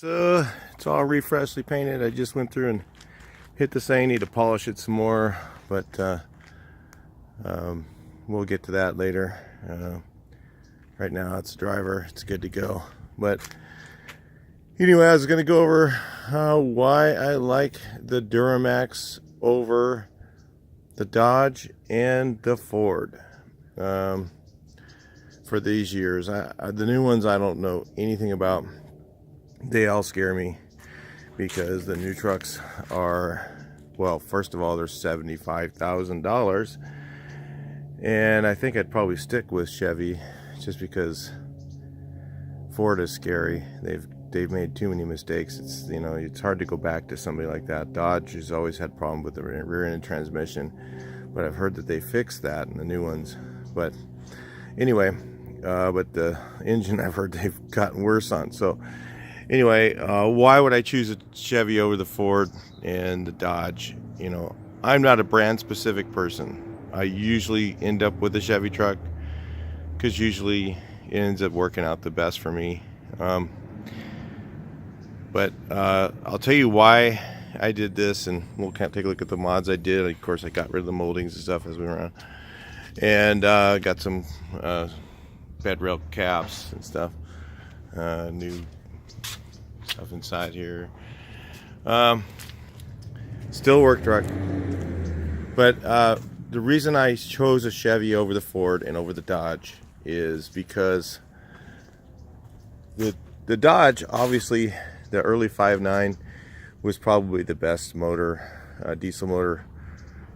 So it's all refreshly painted. I just went through and hit the saying, need to polish it some more, but we'll get to that later. Right now it's driver, it's good to go. But anyway, I was going to go over why I like the Duramax over the Dodge and the Ford for these years. The new ones I don't know anything about. They all scare me because the new trucks are, well, first of all, they're $75,000, and I think I'd probably stick with Chevy just because Ford is scary. They've made too many mistakes. It's hard to go back to somebody like that. Dodge has always had problems with the rear end transmission, but I've heard that they fixed that in the new ones. But anyway, but the engine, I've heard they've gotten worse on. So anyway, why would I choose a Chevy over the Ford and the Dodge? I'm not a brand specific person. I usually end up with a Chevy truck because usually it ends up working out the best for me. But I'll tell you why I did this, and we'll kind of take a look at the mods I did. Of course, I got rid of the moldings and stuff as we went around, and got some bed rail caps and stuff, new stuff inside here. Still work truck, but the reason I chose a Chevy over the Ford and over the Dodge is because the Dodge, obviously, the early 5.9 was probably the best motor, diesel motor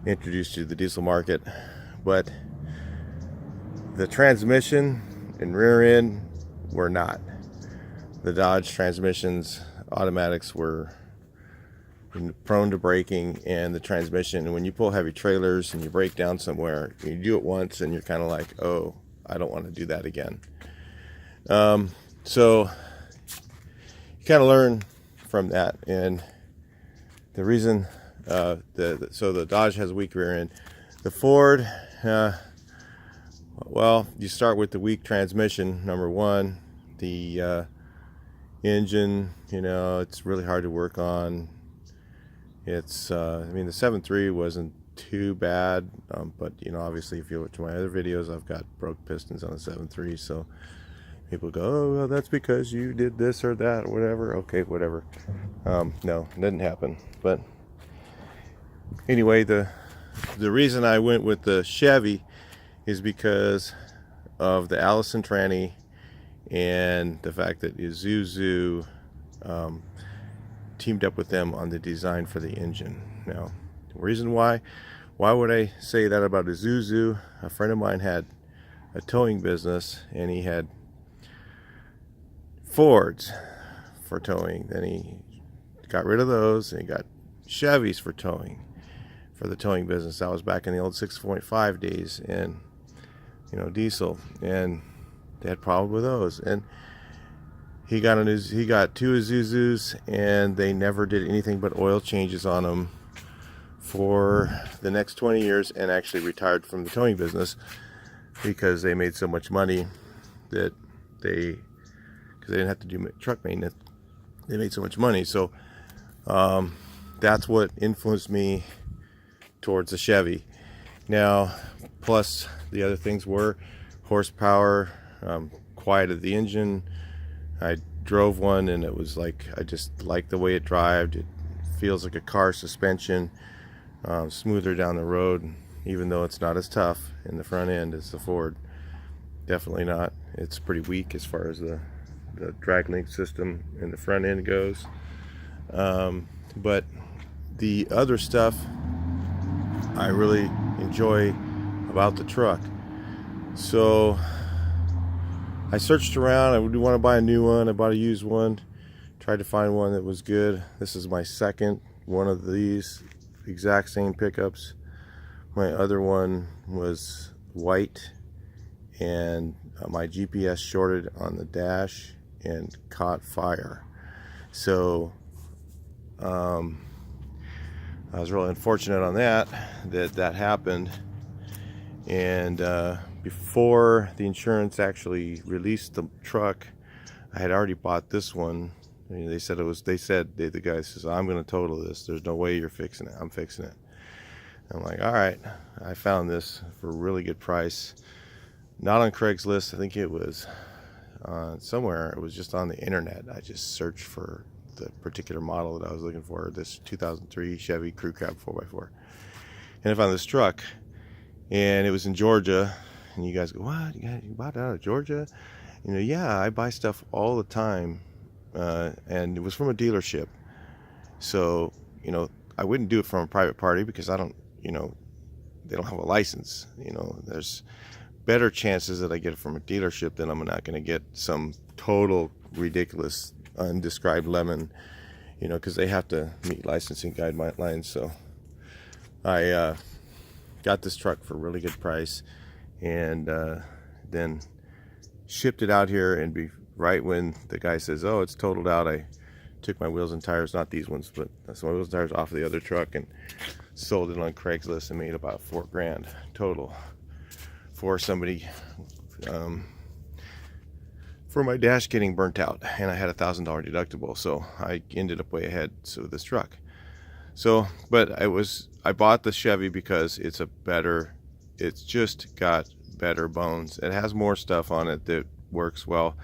introduced to the diesel market, but the transmission and rear end were not. The Dodge transmissions, automatics, were prone to braking, and the transmission, and when you pull heavy trailers and you break down somewhere, you do it once and you're kind of like, oh, I don't want to do that again. So you kind of learn from that, and the reason so the Dodge has a weak rear end. The Ford, well, you start with the weak transmission, number one. The engine, it's really hard to work on. It's I mean, the 7.3 wasn't too bad, but obviously if you look to my other videos, I've got broke pistons on the 7.3, so people go, oh, well, that's because you did this or that or whatever. Okay, whatever. No, it didn't happen. But anyway, the reason I went with the Chevy is because of the Allison tranny and the fact that Isuzu teamed up with them on the design for the engine. Now, the reason why would I say that about Isuzu? A friend of mine had a towing business, and he had Fords for towing. Then he got rid of those, and he got Chevys for towing, for the towing business. That was back in the old 6.5 days, and diesel, and they had problems with those. And he got two Isuzus, and they never did anything but oil changes on them for the next 20 years, and actually retired from the towing business because they made so much money that because they didn't have to do truck maintenance, they made so much money. So that's what influenced me towards the Chevy. Now, plus the other things were horsepower, quiet of the engine. I drove one, and it was like, I just like the way it drived. It feels like a car suspension, smoother down the road, even though it's not as tough in the front end as the Ford. Definitely not. It's pretty weak as far as the drag link system in the front end goes. But the other stuff I really enjoy about the truck. So I searched around. I would want to buy a new one. I bought a used one, tried to find one that was good. This is my second one of these exact same pickups. My other one was white, and my GPS shorted on the dash and caught fire. So I was really unfortunate on that happened. And before the insurance actually released the truck, I had already bought this one I mean, they said the guy says, I'm going to total this. There's no way you're fixing it. I'm fixing it. I'm like, all right. I found this for a really good price. Not on Craigslist. I think it was somewhere. It was just on the internet. I just searched for the particular model that I was looking for, this 2003 Chevy Crew Cab 4x4. And I found this truck, and it was in Georgia. And you guys go, what? You bought it out of Georgia? You know, yeah, I buy stuff all the time. And it was from a dealership. So, you know, I wouldn't do it from a private party because I don't, you know, they don't have a license. You know, there's better chances that I get it from a dealership than I'm not going to get some total ridiculous undescribed lemon, you know, because they have to meet licensing guidelines. So I got this truck for a really good price, and then shipped it out here. And right when the guy says, oh, it's totaled out, I took my wheels and tires, not these ones, but that's my wheels and tires off of the other truck, and sold it on Craigslist and made about $4,000 total for somebody, for my dash getting burnt out. And I had $1,000 deductible, so I ended up way ahead with this truck. So, but I bought the Chevy because it's just got better bones. It has more stuff on it that works well.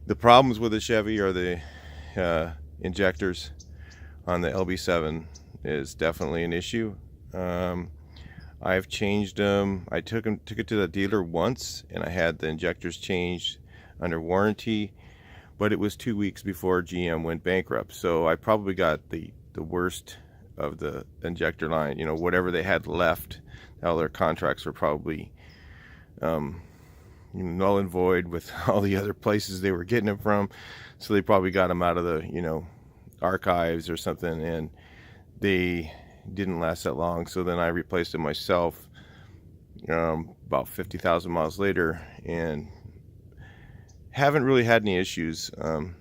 The problems with the Chevy are the injectors on the LB7 is definitely an issue. I've changed them. I took it to the dealer once, and I had the injectors changed under warranty, but it was 2 weeks before GM went bankrupt. So I probably got the worst of the injector line. You know, whatever they had left, all their contracts were probably null and void with all the other places they were getting them from. So they probably got them out of the, you know, archives or something, and they didn't last that long. So then I replaced it myself about 50,000 miles later, and haven't really had any issues. I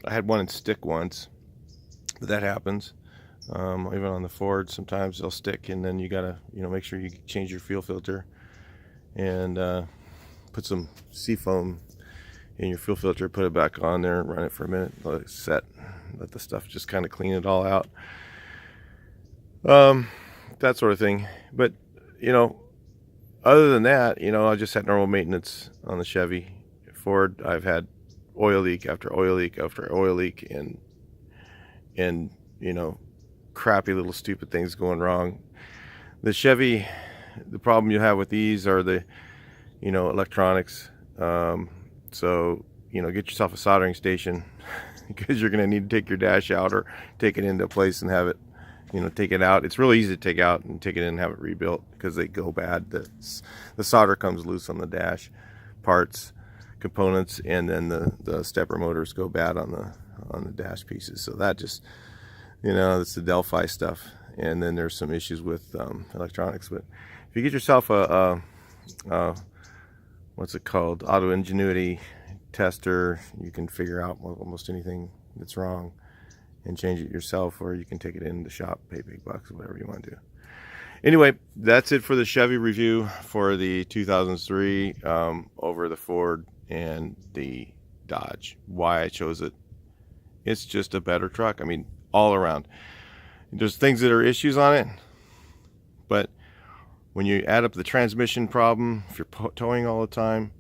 had one in stick once, but that happens. Even on the Ford, sometimes they'll stick, and then you gotta, you know, make sure you change your fuel filter and put some seafoam in your fuel filter, put it back on there, and run it for a minute, let it set, let the stuff just kind of clean it all out, that sort of thing. But, you know, other than that, you know, I just had normal maintenance on the Chevy. Ford, I've had oil leak after oil leak after oil leak, and you know, crappy little stupid things going wrong. The Chevy, the problem you have with these are the, you know, electronics. So, you know, get yourself a soldering station because you're going to need to take your dash out or take it into a place and have it, you know, take it out. It's really easy to take out and take it in and have it rebuilt because they go bad. The solder comes loose on the dash parts, components, and then the stepper motors go bad on the dash pieces. So that just, you know, that's the Delphi stuff. And then there's some issues with electronics. But if you get yourself a what's it called, auto ingenuity tester, you can figure out almost anything that's wrong and change it yourself, or you can take it in the shop, pay big bucks, whatever you want to do. Anyway, that's it for the Chevy review for the 2003 over the Ford and the Dodge. Why I chose it, it's just a better truck. I mean, all around. There's things that are issues on it, but when you add up the transmission problem, if you're towing all the time,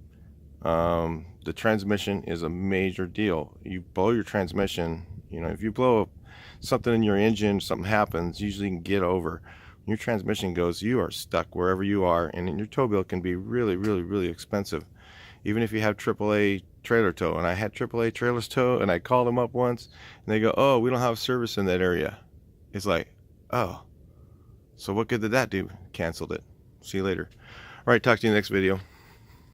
the transmission is a major deal. You blow your transmission, you know, if you blow something in your engine, something happens, usually you can get over. When your transmission goes, you are stuck wherever you are, and your tow bill can be really, really, really expensive. Even if you have AAA trailer tow, and I had AAA trailers tow, and I called them up once, and they go, oh, we don't have service in that area. It's like, oh, so what good did that do? Canceled it. See you later. All right, talk to you in the next video.